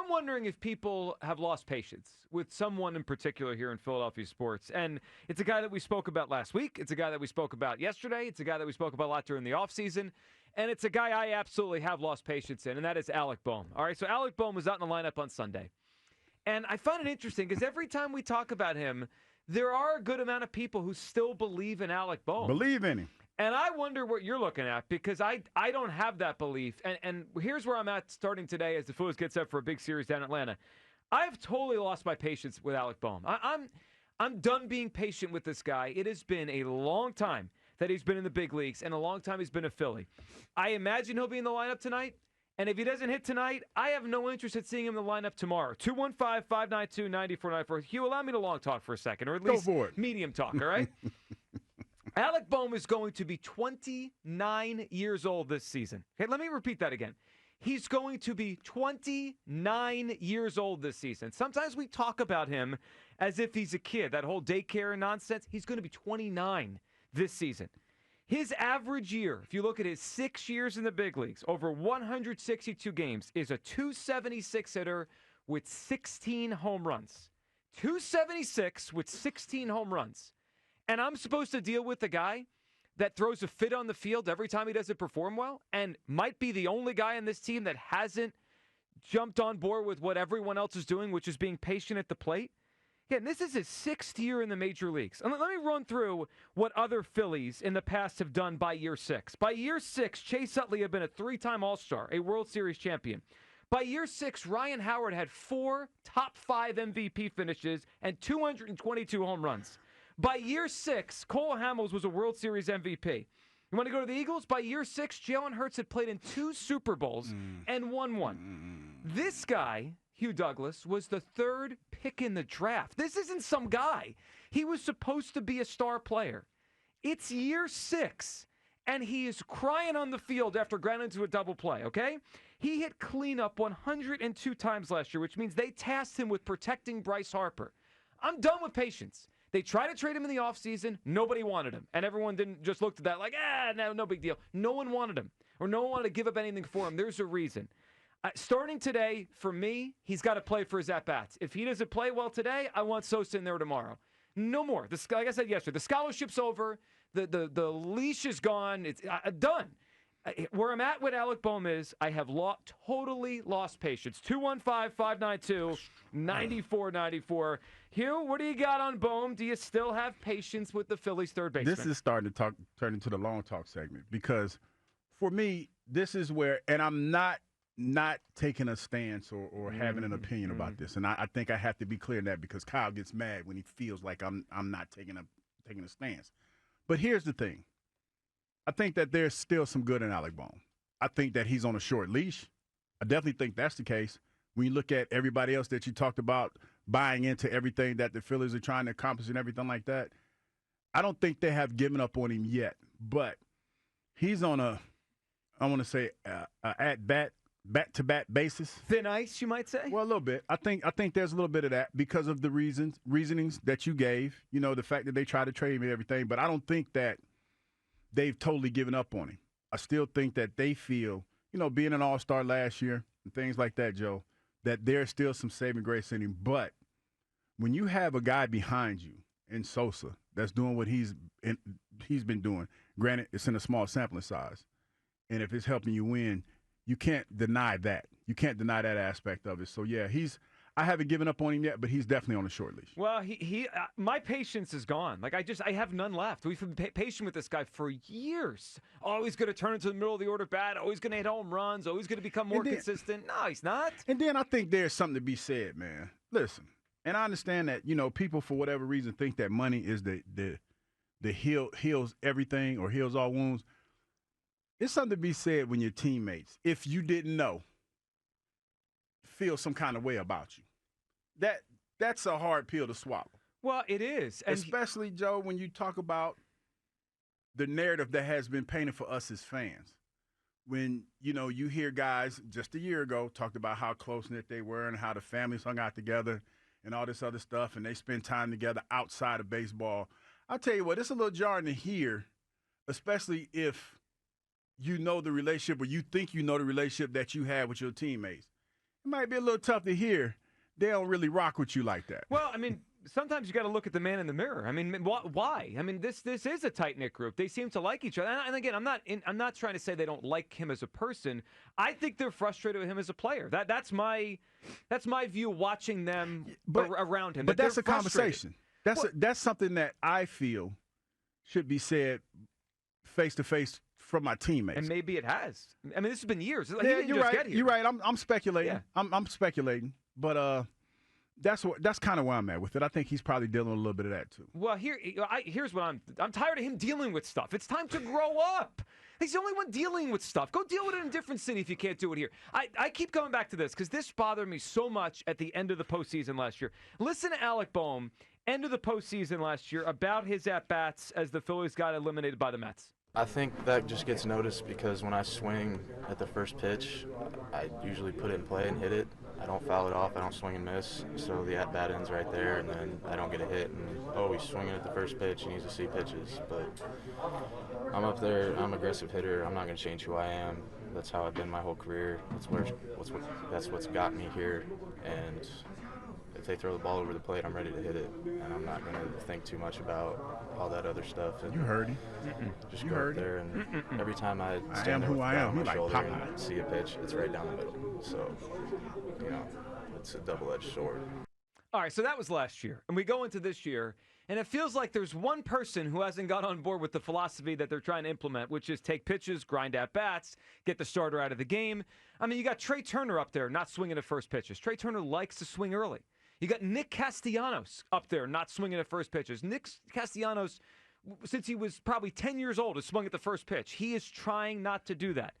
I'm wondering if people have lost patience with someone in particular here in Philadelphia sports. And it's a guy that we spoke about last week. It's a guy that we spoke about yesterday. It's a guy that we spoke about a lot during the offseason. And it's a guy I absolutely have lost patience in, and that is Alec Bohm. All right, so Alec Bohm was out in the lineup on Sunday. And I find it interesting because every time we talk about him, there are a good amount of people who still believe in Alec Bohm. Believe in him. And I wonder what you're looking at because I don't have that belief. And here's where I'm at starting today as the Phillies get set for a big series down in Atlanta. I've totally lost my patience with Alec Bohm. I'm done being patient with this guy. It has been a long time that he's been in the big leagues and a long time he's been a Philly. I imagine he'll be in the lineup tonight. And if he doesn't hit tonight, I have no interest in seeing him in the lineup tomorrow. 215-592-9494. Hugh, allow me to long talk for a second, or at least medium talk, all right? Alec Bohm is going to be 29 years old this season. Okay, let me repeat that again. He's going to be 29 years old this season. Sometimes we talk about him as if he's a kid, that whole daycare nonsense. He's going to be 29 this season. His average year, if you look at his 6 years in the big leagues, over 162 games, is a 276 hitter with 16 home runs. 276 with 16 home runs. And I'm supposed to deal with the guy that throws a fit on the field every time he doesn't perform well and might be the only guy on this team that hasn't jumped on board with what everyone else is doing, which is being patient at the plate. Again, this is his 6th year in the major leagues. And let me run through what other Phillies in the past have done by year 6. By year 6, Chase Utley had been a 3-time All-Star, a World Series champion. By year 6, Ryan Howard had 4 top 5 MVP finishes and 222 home runs. By year 6, Cole Hamels was a World Series MVP. You want to go to the Eagles? By year 6, Jalen Hurts had played in 2 Super Bowls and won one. This guy, Hugh Douglas, was the 3rd pick in the draft. This isn't some guy. He was supposed to be a star player. It's year 6, and he is crying on the field after grounding into a double play, okay? He hit cleanup 102 times last year, which means they tasked him with protecting Bryce Harper. I'm done with patience. They tried to trade him in the offseason. Nobody wanted him. And everyone didn't just look at that like, no big deal. No one wanted him. Or no one wanted to give up anything for him. There's a reason. Starting today, for me, he's got to play for his at-bats. If he doesn't play well today, I want Sosa in there tomorrow. No more. Like I said yesterday, the scholarship's over. The leash is gone. It's done. Where I'm at with Alec Bohm is I have totally lost patience. 215-592-9494. Hugh, what do you got on Bohm? Do you still have patience with the Phillies third baseman? This is starting to turn into the long talk segment because for me, this is where, and I'm not taking a stance or having an opinion about this. And I think I have to be clear in that because Kyle gets mad when he feels like I'm not taking a stance. But here's the thing. I think that there's still some good in Alec Bohm. I think that he's on a short leash. I definitely think that's the case. When you look at everybody else that you talked about buying into everything that the Phillies are trying to accomplish and everything like that, I don't think they have given up on him yet. But he's on a bat-to-bat basis. Thin ice, you might say? Well, a little bit. I think there's a little bit of that because of the reasonings that you gave, the fact that they tried to trade him and everything. But I don't think that they've totally given up on him. I still think that they feel, being an all-star last year and things like that, Joe, that there's still some saving grace in him. But when you have a guy behind you in Sosa that's doing what he's been doing, granted, it's in a small sampling size, and if it's helping you win, you can't deny that. You can't deny that aspect of it. So, yeah, I haven't given up on him yet, but he's definitely on a short leash. Well, my patience is gone. Like, I have none left. We've been patient with this guy for years. Always going to turn into the middle of the order bat. Always going to hit home runs. Always going to become more consistent. No, he's not. And then I think there's something to be said, man. Listen, and I understand that, people for whatever reason think that money is the heals everything or heals all wounds. It's something to be said when your teammates, if you didn't know, feel some kind of way about you. That's a hard pill to swallow. Well, it is. And especially, Joe, when you talk about the narrative that has been painted for us as fans. When, you hear guys just a year ago talked about how close-knit they were and how the families hung out together and all this other stuff, and they spend time together outside of baseball. I'll tell you what, it's a little jarring to hear, especially if you know the relationship or you think you know the relationship that you have with your teammates. it might be a little tough to hear. They don't really rock with you like that. Well, I mean, sometimes you got to look at the man in the mirror. I mean, why? I mean, this is a tight knit group. They seem to like each other. And again, I'm not trying to say they don't like him as a person. I think they're frustrated with him as a player. That's my view watching them around him. But that's a conversation. That's something that I feel should be said face to face from my teammates. And maybe it has. I mean, this has been years. Like, yeah, you're right. You're right. I'm speculating. Yeah. I'm speculating. But that's kind of where I'm at with it. I think he's probably dealing with a little bit of that too. Well, here's what I'm tired of him dealing with stuff. It's time to grow up. He's the only one dealing with stuff. Go deal with it in a different city if you can't do it here. I keep coming back to this because this bothered me so much at the end of the postseason last year. Listen to Alec Bohm, end of the postseason last year, about his at-bats as the Phillies got eliminated by the Mets. I think that just gets noticed because when I swing at the first pitch, I usually put it in play and hit it. I don't foul it off. I don't swing and miss. So the at-bat ends right there, and then I don't get a hit. And, he's swinging at the first pitch. He needs to see pitches. But I'm up there. I'm an aggressive hitter. I'm not going to change who I am. That's how I've been my whole career. That's what's got me here. And if they throw the ball over the plate, I'm ready to hit it. And I'm not going to think too much about all that other stuff. And you heard him. Just go up there, and every time I stand there with a bat on my shoulder and see a pitch, it's right down the middle. So, it's a double-edged sword. All right, so that was last year. And we go into this year, and it feels like there's one person who hasn't got on board with the philosophy that they're trying to implement, which is take pitches, grind at bats, get the starter out of the game. I mean, you got Trey Turner up there not swinging at first pitches. Trey Turner likes to swing early. You got Nick Castellanos up there not swinging at first pitches. Nick Castellanos, since he was probably 10 years old, has swung at the first pitch. He is trying not to do that.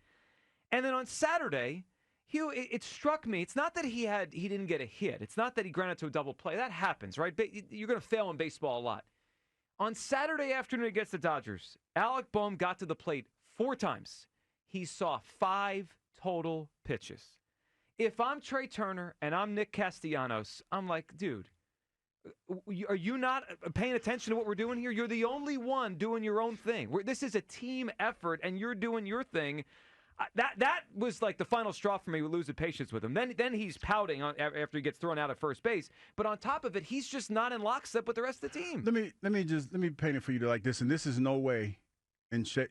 And then on Saturday, it struck me. It's not that he didn't get a hit. It's not that he grounded to a double play. That happens, right? You're going to fail in baseball a lot. On Saturday afternoon against the Dodgers, Alec Bohm got to the plate 4 times. He saw 5 total pitches. If I'm Trey Turner and I'm Nick Castellanos, I'm like, dude, are you not paying attention to what we're doing here? You're the only one doing your own thing. This is a team effort, and you're doing your thing. That was like the final straw for me with losing patience with him. Then he's pouting after he gets thrown out at first base. But on top of it, he's just not in lockstep with the rest of the team. Let me paint it for you like this, and this is no way, shape,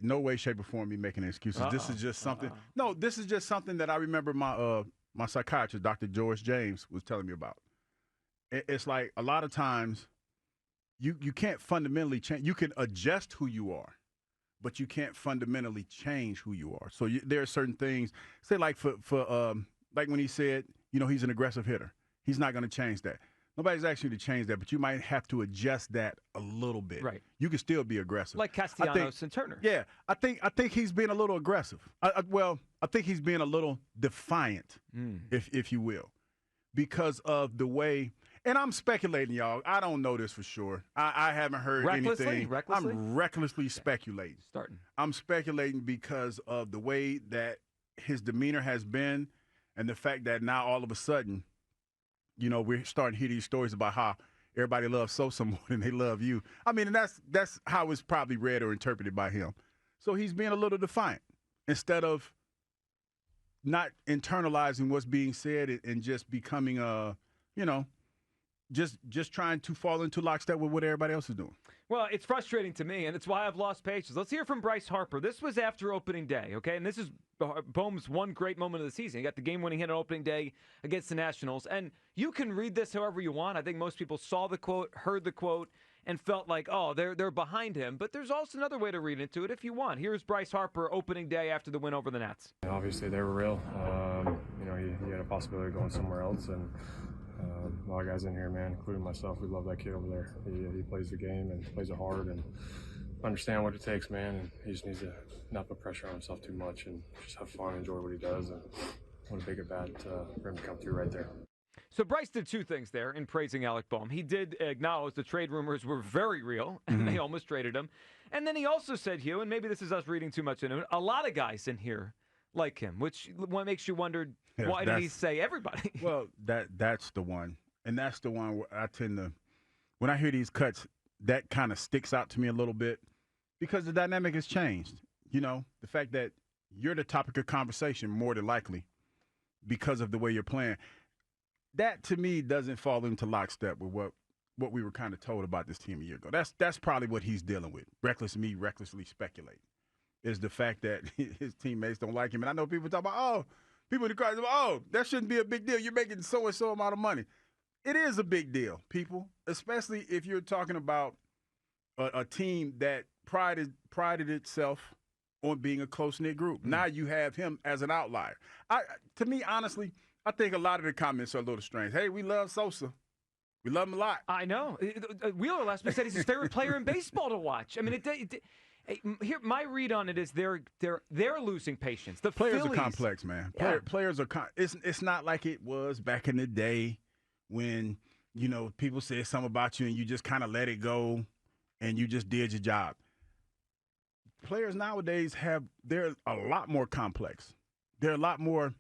or form me making excuses. This is just something. No, this is just something that I remember my psychiatrist, Dr. George James, was telling me about. It's like a lot of times you can't fundamentally change. You can adjust who you are, but you can't fundamentally change who you are. So there are certain things, say like for like when he said, he's an aggressive hitter. He's not going to change that. Nobody's asking you to change that, but you might have to adjust that a little bit. Right. You can still be aggressive. Like Castellanos and Turner. Yeah. I think he's being a little aggressive. I think he's being a little defiant, if you will, because of the way – and I'm speculating, y'all. I don't know this for sure. I haven't heard anything. Recklessly? I'm recklessly speculating. Starting. I'm speculating because of the way that his demeanor has been and the fact that now all of a sudden – we're starting to hear these stories about how everybody loves Sosa more than they love you. I mean, and that's how it's probably read or interpreted by him. So he's being a little defiant instead of not internalizing what's being said and just becoming just trying to fall into lockstep with what everybody else is doing. Well, it's frustrating to me, and it's why I've lost patience. Let's hear from Bryce Harper. This was after opening day, okay? And this is Bohm's one great moment of the season. He got the game-winning hit on opening day against the Nationals. And you can read this however you want. I think most people saw the quote, heard the quote, and felt like, they're behind him. But there's also another way to read into it if you want. Here's Bryce Harper opening day after the win over the Nats. Obviously, they were real. He had a possibility of going somewhere else, and a lot of guys in here, man, including myself, we love that kid over there. He plays the game and plays it hard and understand what it takes, man. And he just needs to not put pressure on himself too much and just have fun, enjoy what he does. And what a big at bat for him to come through right there. So Bryce did 2 things there in praising Alec Bohm. He did acknowledge the trade rumors were very real, and they almost traded him. And then he also said, Hugh, and maybe this is us reading too much into it, a lot of guys in here like him, which makes you wonder, why did he say everybody? Well, that's the one. And that's the one where I tend to, when I hear these cuts, that kind of sticks out to me a little bit because the dynamic has changed. The fact that you're the topic of conversation more than likely because of the way you're playing. That, to me, doesn't fall into lockstep with what we were kind of told about this team a year ago. That's probably what he's dealing with. Recklessly speculating, is the fact that his teammates don't like him. And I know people talk about, people in the crowd, that shouldn't be a big deal. You're making so-and-so amount of money. It is a big deal, people, especially if you're talking about a team that prided itself on being a close-knit group. Mm. Now you have him as an outlier. To me, honestly, I think a lot of the comments are a little strange. Hey, we love Sosa. We love him a lot. I know. Wheeler last week said he's his favorite player in baseball to watch. I mean, here my read on it is they're losing patience. The players Phillies, are complex, man. Yeah. Players are it's not like it was back in the day when, people said something about you and you just kind of let it go and you just did your job. Players nowadays they're a lot more complex. They're a lot more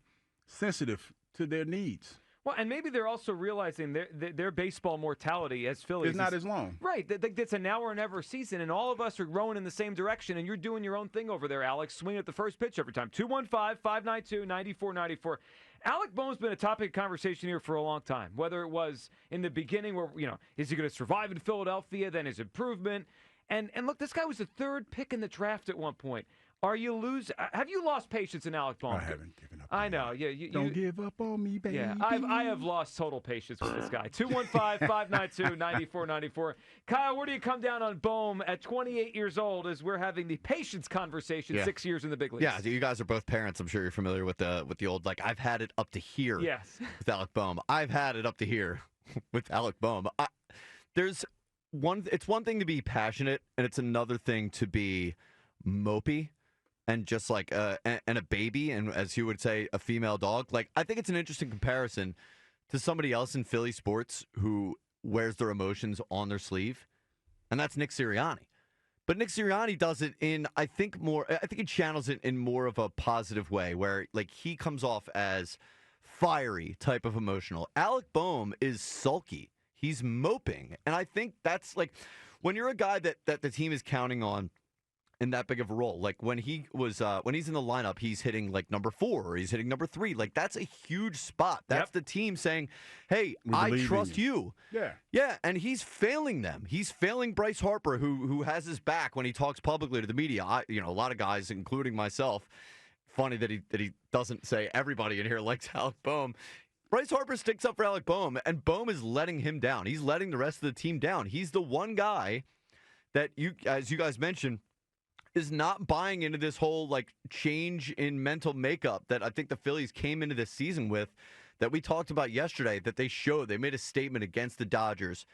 sensitive to their needs. Well, and maybe they're also realizing their baseball mortality as Phillies is not as long. Right. It's a now or never season, and all of us are rowing in the same direction, and you're doing your own thing over there, Alex. Swing at the first pitch every time. 215-592-9494. Alec Bohm's been a topic of conversation here for a long time, whether it was in the beginning where, is he going to survive in Philadelphia, then his improvement. And look, this guy was the third pick in the draft at one point. Have you lost patience in Alec Bohm? I haven't given up. I know. Yeah, Don't give up on me, baby. Yeah, I have lost total patience with this guy. 215-592-9494. Kyle, where do you come down on Bohm at 28 years old as we're having the patience conversation, 6 years in the big leagues? Yeah, you guys are both parents. I'm sure you're familiar with the old, I've had it up to here with Alec Bohm. I've had it up to here with Alec Bohm. It's one thing to be passionate, and it's another thing to be mopey. And just and a baby, and as you would say, a female dog. I think it's an interesting comparison to somebody else in Philly sports who wears their emotions on their sleeve, and that's Nick Sirianni. But Nick Sirianni does it I think he channels it in more of a positive way, where he comes off as fiery type of emotional. Alec Bohm is sulky. He's moping, and I think that's when you're a guy that the team is counting on in that big of a role. When he's in the lineup, he's hitting number 4 or he's hitting number 3. That's a huge spot. That's the team saying, hey, I trust you. Yeah. Yeah, and he's failing them. He's failing Bryce Harper, who has his back when he talks publicly to the media. A lot of guys, including myself, funny that he doesn't say everybody in here likes Alec Bohm. Bryce Harper sticks up for Alec Bohm, and Bohm is letting him down. He's letting the rest of the team down. He's the one guy that, as you guys mentioned, is not buying into this whole change in mental makeup that I think the Phillies came into this season with, that we talked about yesterday, that they made a statement against the Dodgers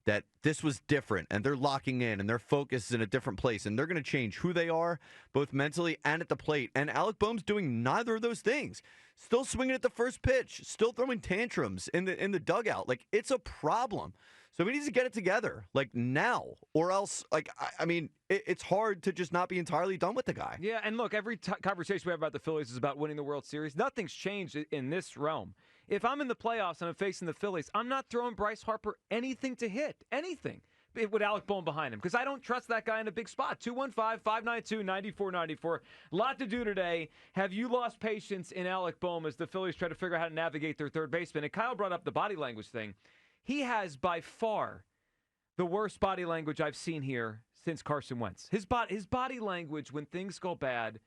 that this was different and they're locking in and their focus is in a different place and they're going to change who they are both mentally and at the plate. And Alec Bohm's doing neither of those things. Still swinging at the first pitch, still throwing tantrums in the dugout. It's a problem. So he needs to get it together, now, or else, it's hard to just not be entirely done with the guy. Yeah, and look, every conversation we have about the Phillies is about winning the World Series. Nothing's changed in this realm. If I'm in the playoffs and I'm facing the Phillies, I'm not throwing Bryce Harper anything to hit, anything, with Alec Bohm behind him, because I don't trust that guy in a big spot. 215-592-9494. Lot to do today. Have you lost patience in Alec Bohm as the Phillies try to figure out how to navigate their third baseman? And Kyle brought up the body language thing. He has by far the worst body language I've seen here since Carson Wentz. His body language when things go bad.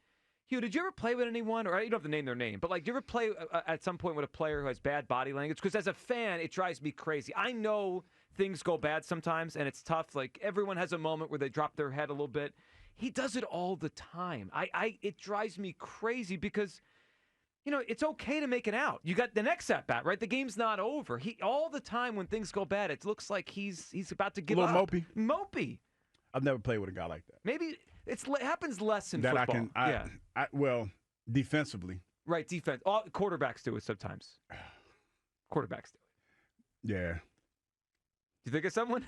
Hugh, did you ever play with anyone, or you don't have to name their name, but did you ever play at some point with a player who has bad body language? Because as a fan, it drives me crazy. I know things go bad sometimes, and it's tough. Everyone has a moment where they drop their head a little bit. He does it all the time. It drives me crazy because, it's okay to make it out. You got the next at bat, right? The game's not over. All the time when things go bad, it looks like he's about to give up. A little Mopey. I've never played with a guy like that. Maybe it happens less in football. Well, defensively. Right, defense. All quarterbacks do it sometimes. Quarterbacks do it. Yeah. You think of someone?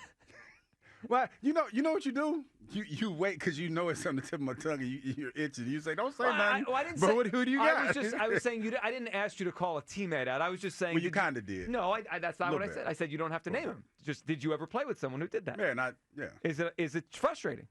Well, you know what you do? You wait because you know it's on the tip of my tongue and you're itching. You say, don't say nothing. I didn't but say, who do you got? I was saying I didn't ask you to call a teammate out. I was just saying. Well, you kind of did. No, that's not what I said. I said you don't have to name him. Just did you ever play with someone who did that? Yeah. Is it frustrating?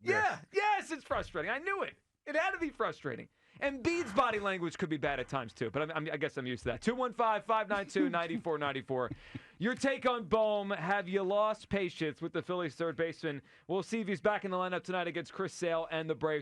Yes. Yeah. Yes, it's frustrating. I knew it. It had to be frustrating. Embiid's body language could be bad at times too, but I guess I'm used to that. 215-592-9494. Your take on Bohm. Have you lost patience with the Phillies third baseman? We'll see if he's back in the lineup tonight against Chris Sale and the Braves.